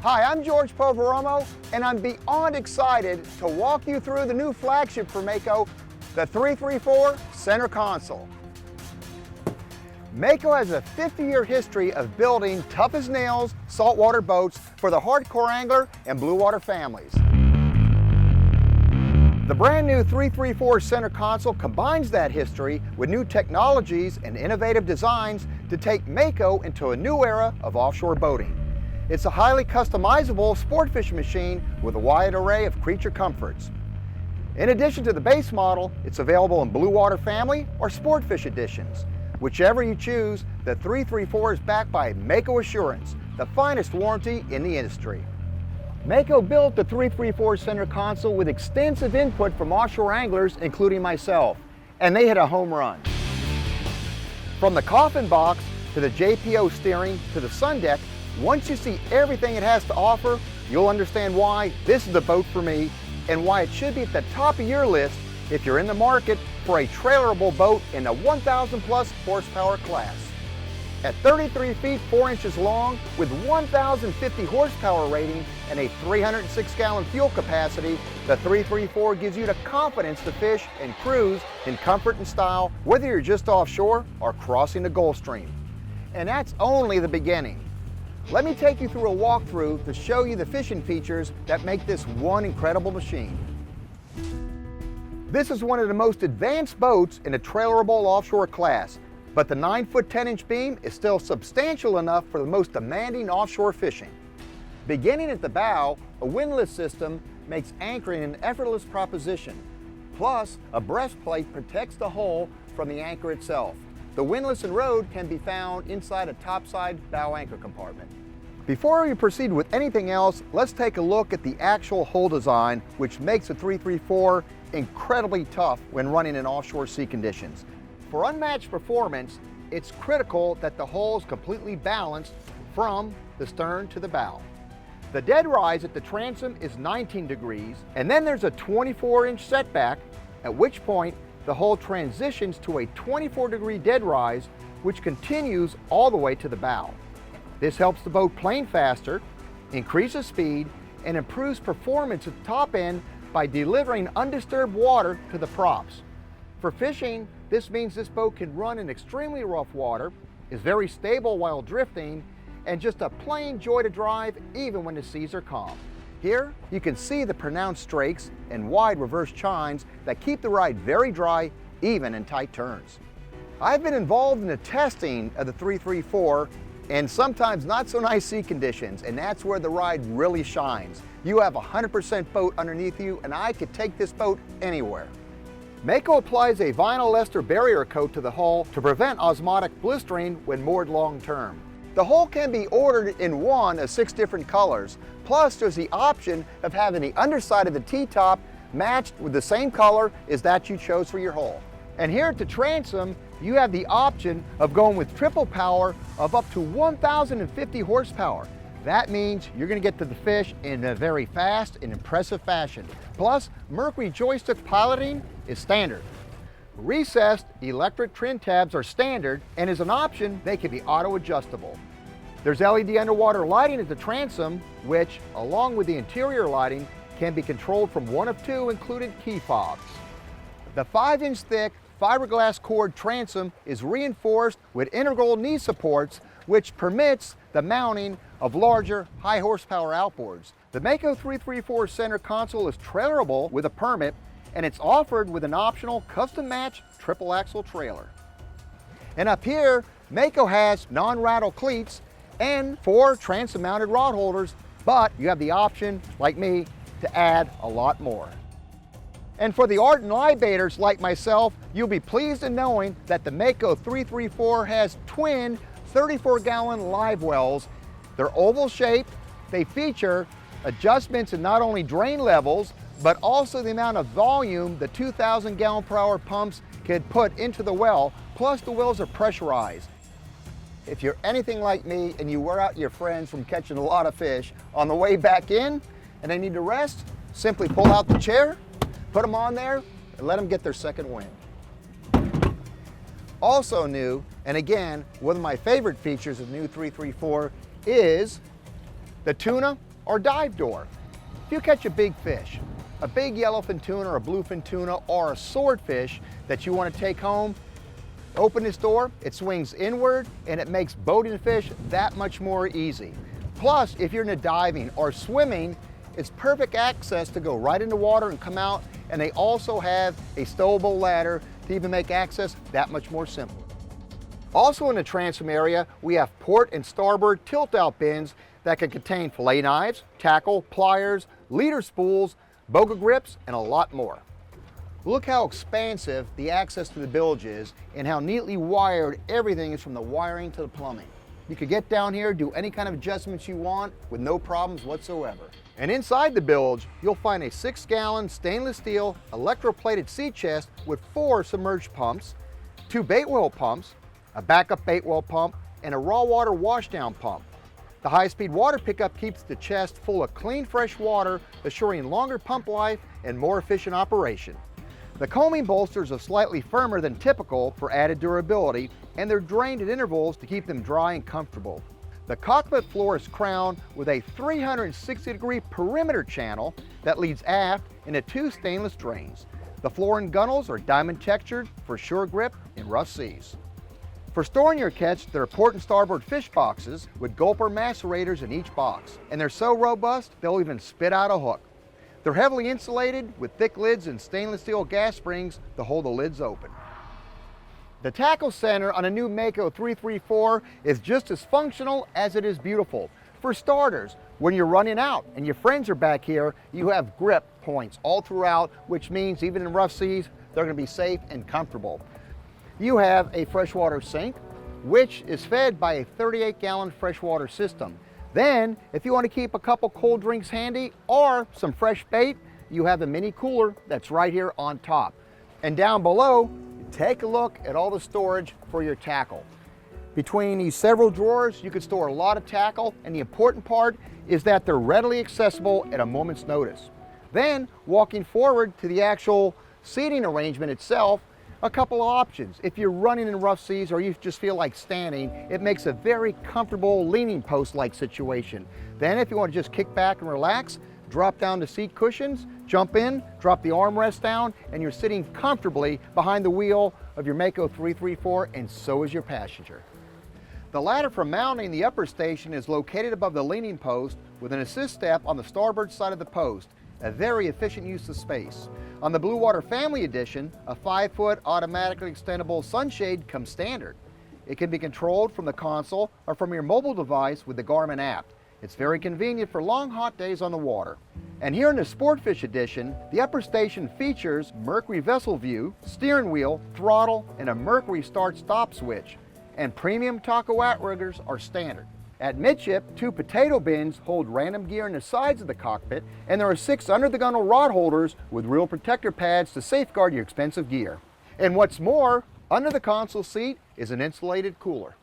Hi, I'm George Poveromo, and I'm beyond excited to walk you through the new flagship for Mako, the 334 Center Console. Mako has a 50-year history of building tough-as-nails saltwater boats for the hardcore angler and blue water families. The brand new 334 Center Console combines that history with new technologies and innovative designs to take Mako into a new era of offshore boating. It's a highly customizable sport fishing machine with a wide array of creature comforts. In addition to the base model, it's available in Blue Water Family or Sport Fish editions. Whichever you choose, the 334 is backed by Mako Assurance, the finest warranty in the industry. Mako built the 334 Center Console with extensive input from offshore anglers, including myself, and they hit a home run. From the Coffin Box to the JPO steering to the Sun Deck, once you see everything it has to offer, you'll understand why this is the boat for me and why it should be at the top of your list if you're in the market for a trailerable boat in the 1,000 plus horsepower class. At 33 feet 4 inches long with 1,050 horsepower rating and a 306 gallon fuel capacity, the 334 gives you the confidence to fish and cruise in comfort and style, whether you're just offshore or crossing the Gulf Stream. And that's only the beginning. Let me take you through a walkthrough to show you the fishing features that make this one incredible machine. This is one of the most advanced boats in the trailerable offshore class, but the 9-foot 10-inch beam is still substantial enough for the most demanding offshore fishing. Beginning at the bow, a windlass system makes anchoring an effortless proposition. Plus, a breastplate protects the hull from the anchor itself. The windlass and rode can be found inside a topside bow anchor compartment. Before we proceed with anything else, let's take a look at the actual hull design, which makes the 334 incredibly tough when running in offshore sea conditions. For unmatched performance, it's critical that the hull is completely balanced from the stern to the bow. The dead rise at the transom is 19 degrees, and then there's a 24-inch setback, at which point the hull transitions to a 24-degree dead rise, which continues all the way to the bow. This helps the boat plane faster, increases speed, and improves performance at the top end by delivering undisturbed water to the props. For fishing, this means this boat can run in extremely rough water, is very stable while drifting, and just a plain joy to drive even when the seas are calm. Here, you can see the pronounced strakes and wide reverse chines that keep the ride very dry, even in tight turns. I've been involved in the testing of the 334 and sometimes not so nice sea conditions, and that's where the ride really shines. You have 100% boat underneath you, and I could take this boat anywhere. Mako applies a vinyl ester barrier coat to the hull to prevent osmotic blistering when moored long term. The hull can be ordered in one of 6 different colors, plus there's the option of having the underside of the T-top matched with the same color as that you chose for your hull. And here at the transom, you have the option of going with triple power of up to 1,050 horsepower. That means you're going to get to the fish in a very fast and impressive fashion. Plus, Mercury joystick piloting is standard. Recessed electric trim tabs are standard, and as an option, they can be auto-adjustable. There's LED underwater lighting at the transom, which, along with the interior lighting, can be controlled from one of 2 included key fobs. The 5-inch thick fiberglass cord transom is reinforced with integral knee supports, which permits the mounting of larger, high horsepower outboards. The Mako 334 Center Console is trailerable with a permit, and it's offered with an optional custom match triple axle trailer. And up here, Mako has non-rattle cleats and 4 transom mounted rod holders, but you have the option, like me, to add a lot more. And for the ardent live baiters like myself, you'll be pleased in knowing that the Mako 334 has twin 34-gallon live wells. They're oval shaped. They feature adjustments in not only drain levels, but also the amount of volume the 2,000 gallon per hour pumps can put into the well, plus the wells are pressurized. If you're anything like me and you wear out your friends from catching a lot of fish, on the way back in and they need to rest, simply pull out the chair, put them on there, and let them get their second wind. Also new, and again, one of my favorite features of the new 334 is the tuna or dive door. If you catch a big fish, a big yellowfin tuna or a bluefin tuna or a swordfish that you want to take home, open this door, it swings inward and it makes boating fish that much more easy. Plus, if you're into diving or swimming, it's perfect access to go right in the water and come out, and they also have a stowable ladder to even make access that much more simple. Also in the transom area, we have port and starboard tilt-out bins that can contain fillet knives, tackle, pliers, leader spools, boga grips, and a lot more. Look how expansive the access to the bilge is and how neatly wired everything is from the wiring to the plumbing. You could get down here, do any kind of adjustments you want with no problems whatsoever. And inside the bilge, you'll find a 6-gallon stainless steel electroplated sea chest with 4 submerged pumps, 2 bait well pumps, a backup bait well pump, and a raw water washdown pump. The high-speed water pickup keeps the chest full of clean, fresh water, assuring longer pump life and more efficient operation. The coaming bolsters are slightly firmer than typical for added durability, and they're drained at intervals to keep them dry and comfortable. The cockpit floor is crowned with a 360-degree perimeter channel that leads aft into 2 stainless drains. The floor and gunnels are diamond textured for sure grip in rough seas. For storing your catch, there are port and starboard fish boxes with gulper macerators in each box, and they're so robust they'll even spit out a hook. They're heavily insulated with thick lids and stainless steel gas springs to hold the lids open. The tackle center on a new Mako 334 is just as functional as it is beautiful. For starters, when you're running out and your friends are back here, you have grip points all throughout, which means even in rough seas, they're going to be safe and comfortable. You have a freshwater sink, which is fed by a 38-gallon freshwater system. Then, if you want to keep a couple cold drinks handy or some fresh bait, you have a mini cooler that's right here on top. And down below, take a look at all the storage for your tackle. Between these several drawers, you can store a lot of tackle, and the important part is that they're readily accessible at a moment's notice. Then, walking forward to the actual seating arrangement itself, a couple of options. If you're running in rough seas or you just feel like standing, it makes a very comfortable leaning post-like situation. Then if you want to just kick back and relax, drop down the seat cushions, jump in, drop the armrest down, and you're sitting comfortably behind the wheel of your Mako 334, and so is your passenger. The ladder for mounting the upper station is located above the leaning post with an assist step on the starboard side of the post, a very efficient use of space. On the Blue Water Family Edition, a 5-foot automatically extendable Sunshade comes standard. It can be controlled from the console or from your mobile device with the Garmin app. It's very convenient for long, hot days on the water. And here in the Sportfish Edition, the upper station features Mercury vessel view, steering wheel, throttle, and a Mercury start-stop switch. And premium taco outriggers are standard. At midship, 2 potato bins hold random gear in the sides of the cockpit, and there are 6 under-the-gunnel rod holders with real protector pads to safeguard your expensive gear. And what's more, under the console seat is an insulated cooler.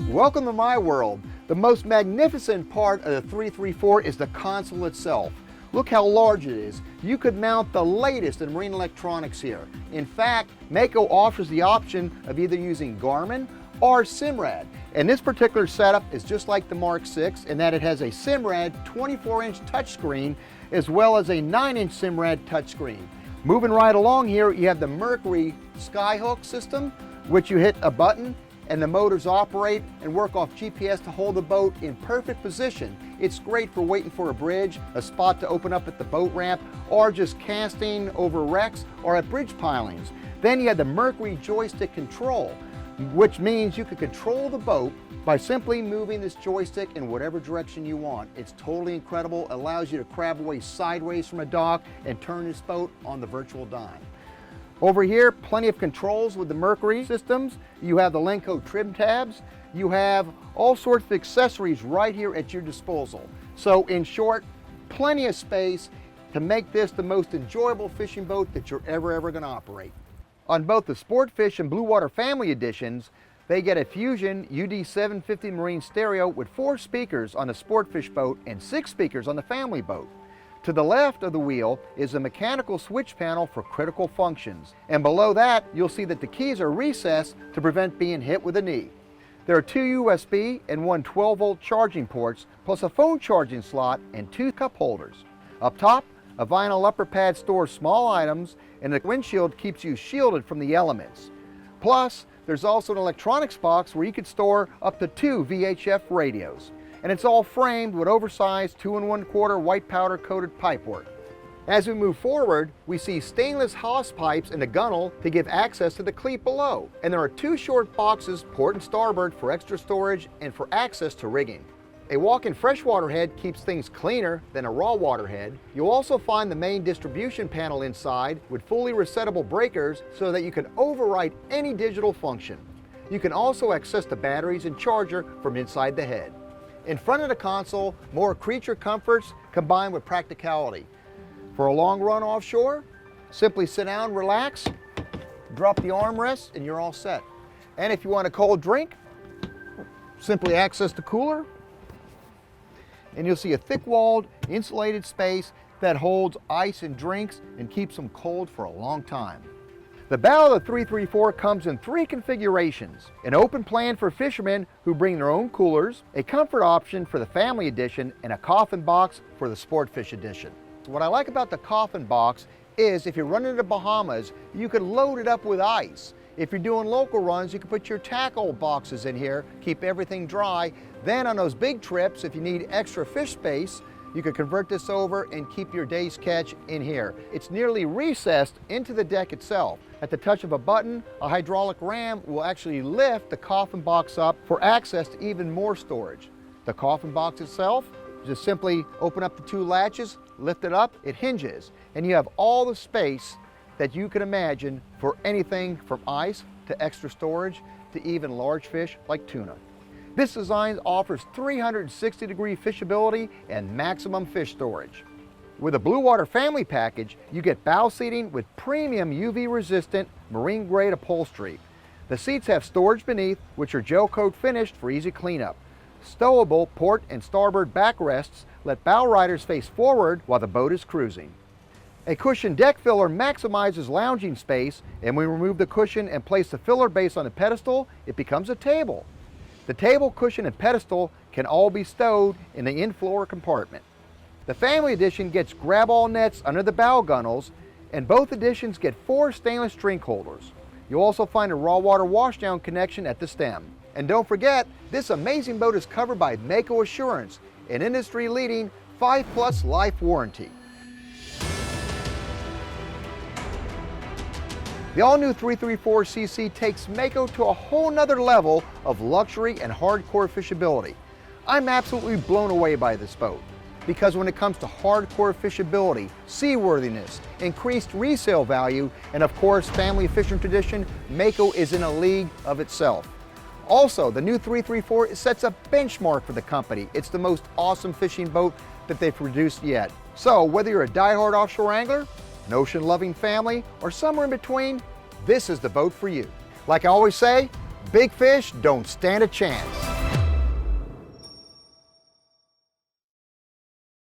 Welcome to my world. The most magnificent part of the 334 is the console itself. Look how large it is. You could mount the latest in marine electronics here. In fact, Mako offers the option of either using Garmin or Simrad. And this particular setup is just like the Mark 6 in that it has a Simrad 24-inch touchscreen as well as a 9-inch Simrad touchscreen. Moving right along here, you have the Mercury Skyhook system, which you hit a button and the motors operate and work off GPS to hold the boat in perfect position. It's great for waiting for a bridge, a spot to open up at the boat ramp, or just casting over wrecks or at bridge pilings. Then you have the Mercury Joystick control, which means you can control the boat by simply moving this joystick in whatever direction you want. It's totally incredible. It allows you to crab away sideways from a dock and turn this boat on the virtual dime. Over here, plenty of controls with the Mercury systems. You have the Lenco trim tabs. You have all sorts of accessories right here at your disposal. So in short, plenty of space to make this the most enjoyable fishing boat that you're ever going to operate. On both the Sportfish and Blue Water Family Editions, they get a Fusion UD750 marine stereo with 4 speakers on the Sportfish boat and 6 speakers on the family boat. To the left of the wheel is a mechanical switch panel for critical functions. And below that, you'll see that the keys are recessed to prevent being hit with a knee. There are 2 USB and 1 12-volt charging ports, plus a phone charging slot and 2 cup holders. Up top, a vinyl upper pad stores small items, and the windshield keeps you shielded from the elements. Plus, there's also an electronics box where you could store up to 2 VHF radios. And it's all framed with oversized 2 1/4 white powder coated pipework. As we move forward, we see stainless hose pipes in the gunnel to give access to the cleat below. And there are 2 short boxes, port and starboard, for extra storage and for access to rigging. A walk-in freshwater head keeps things cleaner than a raw water head. You'll also find the main distribution panel inside with fully resettable breakers so that you can override any digital function. You can also access the batteries and charger from inside the head. In front of the console, more creature comforts combined with practicality. For a long run offshore, simply sit down, relax, drop the armrest, and you're all set. And if you want a cold drink, simply access the cooler, and you'll see a thick-walled, insulated space that holds ice and drinks and keeps them cold for a long time. The bow of the 334 comes in 3 configurations: an open plan for fishermen who bring their own coolers, a comfort option for the family edition, and a coffin box for the sportfish edition. What I like about the coffin box is if you're running to the Bahamas, you can load it up with ice. If you're doing local runs, you can put your tackle boxes in here, keep everything dry. Then on those big trips, if you need extra fish space, you could convert this over and keep your day's catch in here. It's nearly recessed into the deck itself. At the touch of a button, a hydraulic ram will actually lift the coffin box up for access to even more storage. The coffin box itself, just simply open up the 2 latches, lift it up, it hinges, and you have all the space that you can imagine for anything from ice to extra storage to even large fish like tuna. This design offers 360-degree fishability and maximum fish storage. With a Blue Water family package, you get bow seating with premium UV-resistant marine-grade upholstery. The seats have storage beneath, which are gel coat finished for easy cleanup. Stowable port and starboard backrests let bow riders face forward while the boat is cruising. A cushion deck filler maximizes lounging space, and when we remove the cushion and place the filler base on the pedestal, it becomes a table. The table, cushion, and pedestal can all be stowed in the in-floor compartment. The family edition gets grab-all nets under the bow gunnels, and both editions get 4 stainless drink holders. You'll also find a raw water washdown connection at the stem. And don't forget, this amazing boat is covered by Mako Assurance, an industry-leading 5+ life warranty. The all-new 334cc takes Mako to a whole nother level of luxury and hardcore fishability. I'm absolutely blown away by this boat, because when it comes to hardcore fishability, seaworthiness, increased resale value, and of course family fishing tradition, Mako is in a league of itself. Also, the new 334 sets a benchmark for the company. It's the most awesome fishing boat that they've produced yet. So whether you're a die-hard offshore angler, an ocean-loving family, or somewhere in between, this is the boat for you. Like I always say, big fish don't stand a chance.